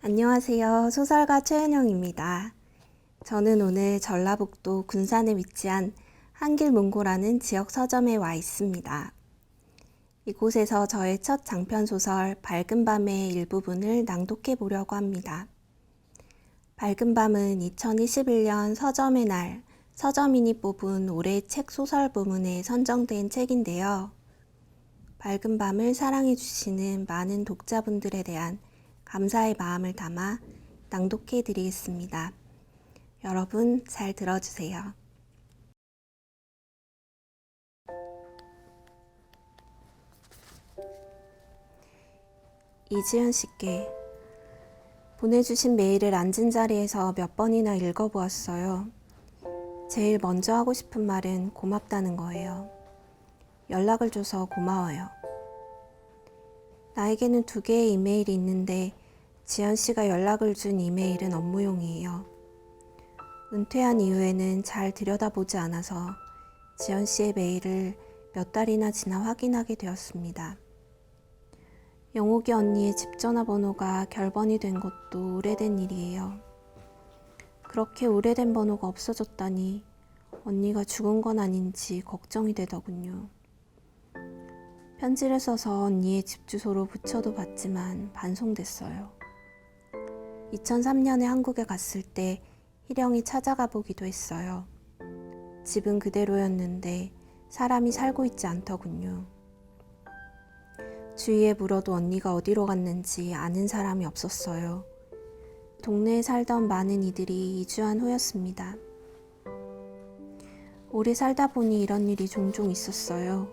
안녕하세요. 소설가 최은영입니다. 저는 오늘 전라북도 군산에 위치한 한길문고라는 지역 서점에 와 있습니다. 이곳에서 저의 첫 장편 소설 밝은 밤의 일부분을 낭독해 보려고 합니다. 밝은 밤은 2021년 서점의 날 서점인이 뽑은 올해 책 소설 부문에 선정된 책인데요. 밝은 밤을 사랑해 주시는 많은 독자분들에 대한 감사의 마음을 담아 낭독해 드리겠습니다. 여러분 잘 들어주세요. 이지연 씨께 보내주신 메일을 앉은 자리에서 몇 번이나 읽어보았어요. 제일 먼저 하고 싶은 말은 고맙다는 거예요. 연락을 줘서 고마워요. 나에게는 2개의 이메일이 있는데 지연 씨가 연락을 준 이메일은 업무용이에요. 은퇴한 이후에는 잘 들여다보지 않아서 지연 씨의 메일을 몇 달이나 지나 확인하게 되었습니다. 영옥이 언니의 집 전화번호가 결번이 된 것도 오래된 일이에요. 그렇게 오래된 번호가 없어졌다니 언니가 죽은 건 아닌지 걱정이 되더군요. 편지를 써서 언니의 집 주소로 붙여도 봤지만 반송됐어요. 2003년에 한국에 갔을 때 희령이 찾아가 보기도 했어요. 집은 그대로였는데 사람이 살고 있지 않더군요. 주위에 물어도 언니가 어디로 갔는지 아는 사람이 없었어요. 동네에 살던 많은 이들이 이주한 후였습니다. 오래 살다 보니 이런 일이 종종 있었어요.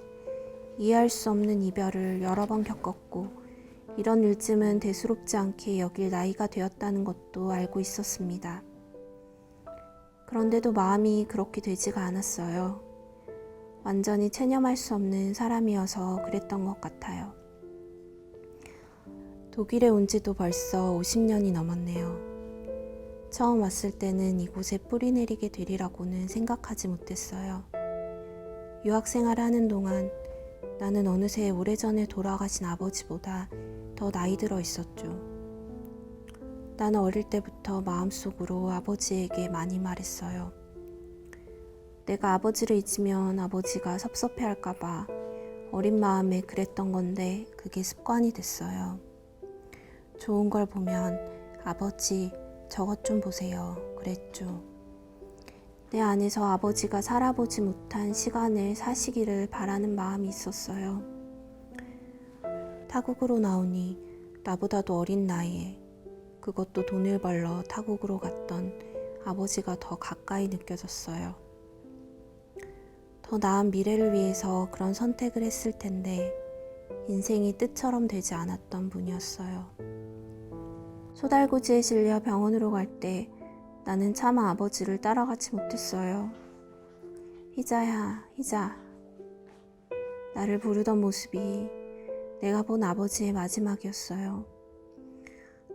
이해할 수 없는 이별을 여러 번 겪었고 이런 일쯤은 대수롭지 않게 여길 나이가 되었다는 것도 알고 있었습니다. 그런데도 마음이 그렇게 되지가 않았어요. 완전히 체념할 수 없는 사람이어서 그랬던 것 같아요. 독일에 온 지도 벌써 50년이 넘었네요. 처음 왔을 때는 이곳에 뿌리 내리게 되리라고는 생각하지 못했어요. 유학생활을 하는 동안 나는 어느새 오래전에 돌아가신 아버지보다 더 나이 들어 있었죠. 나는 어릴 때부터 마음속으로 아버지에게 많이 말했어요. 내가 아버지를 잊으면 아버지가 섭섭해할까봐 어린 마음에 그랬던 건데 그게 습관이 됐어요. 좋은 걸 보면 아버지 저것 좀 보세요 그랬죠. 내 안에서 아버지가 살아보지 못한 시간을 사시기를 바라는 마음이 있었어요. 타국으로 나오니 나보다도 어린 나이에 그것도 돈을 벌러 타국으로 갔던 아버지가 더 가까이 느껴졌어요. 더 나은 미래를 위해서 그런 선택을 했을 텐데 인생이 뜻처럼 되지 않았던 분이었어요. 소달구지에 실려 병원으로 갈 때 나는 차마 아버지를 따라가지 못했어요. 희자야, 희자. 나를 부르던 모습이 내가 본 아버지의 마지막이었어요.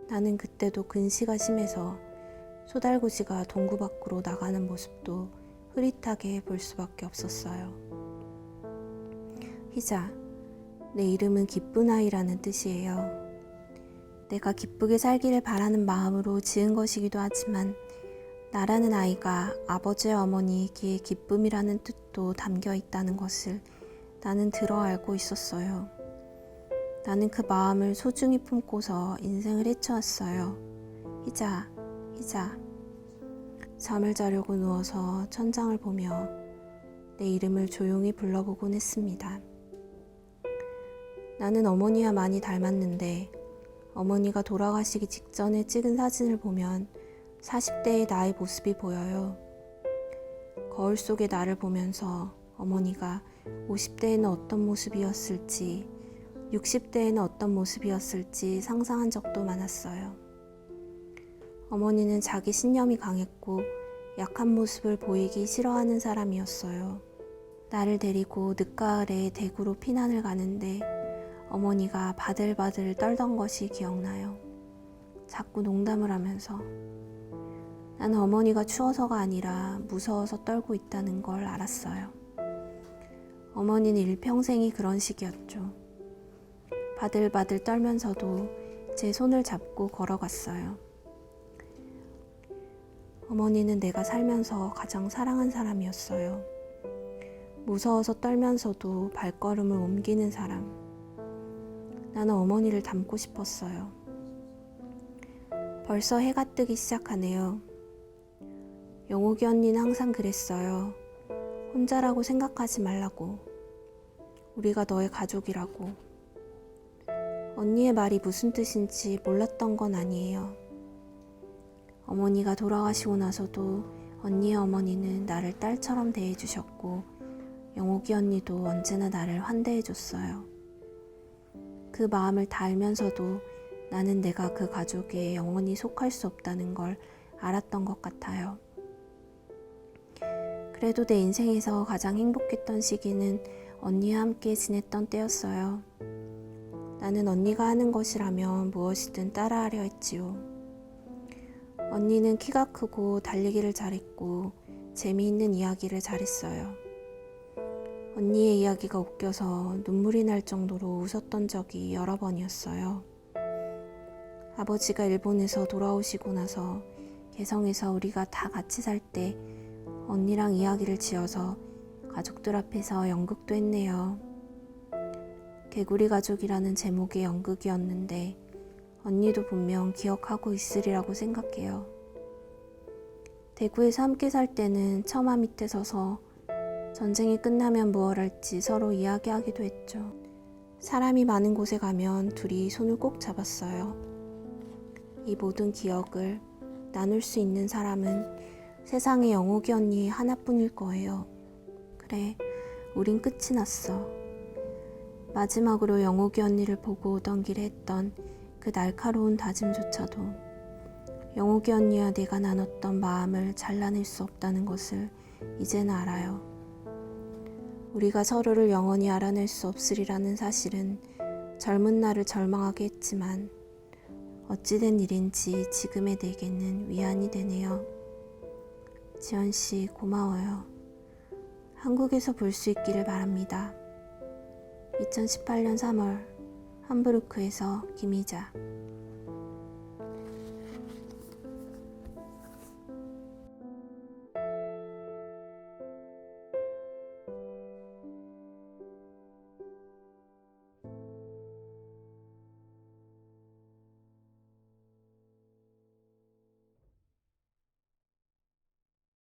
나는 그때도 근시가 심해서 소달구지가 동구 밖으로 나가는 모습도 흐릿하게 볼 수밖에 없었어요. 희자, 내 이름은 기쁜 아이라는 뜻이에요. 내가 기쁘게 살기를 바라는 마음으로 지은 것이기도 하지만 나라는 아이가 아버지와 어머니에게 기쁨이라는 뜻도 담겨 있다는 것을 나는 들어 알고 있었어요. 나는 그 마음을 소중히 품고서 인생을 헤쳐왔어요. 희자, 희자. 잠을 자려고 누워서 천장을 보며 내 이름을 조용히 불러보곤 했습니다. 나는 어머니와 많이 닮았는데 어머니가 돌아가시기 직전에 찍은 사진을 보면 40대의 나의 모습이 보여요. 거울 속의 나를 보면서 어머니가 50대에는 어떤 모습이었을지 60대에는 어떤 모습이었을지 상상한 적도 많았어요. 어머니는 자기 신념이 강했고 약한 모습을 보이기 싫어하는 사람이었어요. 나를 데리고 늦가을에 대구로 피난을 가는데 어머니가 바들바들 떨던 것이 기억나요. 자꾸 농담을 하면서 나는 어머니가 추워서가 아니라 무서워서 떨고 있다는 걸 알았어요. 어머니는 일평생이 그런 식이었죠. 바들바들 떨면서도 제 손을 잡고 걸어갔어요. 어머니는 내가 살면서 가장 사랑한 사람이었어요. 무서워서 떨면서도 발걸음을 옮기는 사람. 나는 어머니를 닮고 싶었어요. 벌써 해가 뜨기 시작하네요. 영옥이 언니는 항상 그랬어요. 혼자라고 생각하지 말라고. 우리가 너의 가족이라고. 언니의 말이 무슨 뜻인지 몰랐던 건 아니에요. 어머니가 돌아가시고 나서도 언니의 어머니는 나를 딸처럼 대해주셨고 영옥이 언니도 언제나 나를 환대해줬어요. 그 마음을 다 알면서도 나는 내가 그 가족에 영원히 속할 수 없다는 걸 알았던 것 같아요. 그래도 내 인생에서 가장 행복했던 시기는 언니와 함께 지냈던 때였어요. 나는 언니가 하는 것이라면 무엇이든 따라하려 했지요. 언니는 키가 크고 달리기를 잘했고 재미있는 이야기를 잘했어요. 언니의 이야기가 웃겨서 눈물이 날 정도로 웃었던 적이 여러 번이었어요. 아버지가 일본에서 돌아오시고 나서 개성에서 우리가 다 같이 살 때 언니랑 이야기를 지어서 가족들 앞에서 연극도 했네요. 개구리 가족이라는 제목의 연극이었는데 언니도 분명 기억하고 있으리라고 생각해요. 대구에서 함께 살 때는 처마 밑에 서서 전쟁이 끝나면 무얼 할지 서로 이야기하기도 했죠. 사람이 많은 곳에 가면 둘이 손을 꼭 잡았어요. 이 모든 기억을 나눌 수 있는 사람은 세상에 영옥이 언니 하나뿐일 거예요. 그래, 우린 끝이 났어. 마지막으로 영옥이 언니를 보고 오던 길에 했던 그 날카로운 다짐조차도 영옥이 언니와 내가 나눴던 마음을 잘라낼 수 없다는 것을 이제는 알아요. 우리가 서로를 영원히 알아낼 수 없으리라는 사실은 젊은 나를 절망하게 했지만 어찌된 일인지 지금의 내게는 위안이 되네요. 지연씨 고마워요. 한국에서 볼 수 있기를 바랍니다. 2018년 3월 함부르크에서 김희자.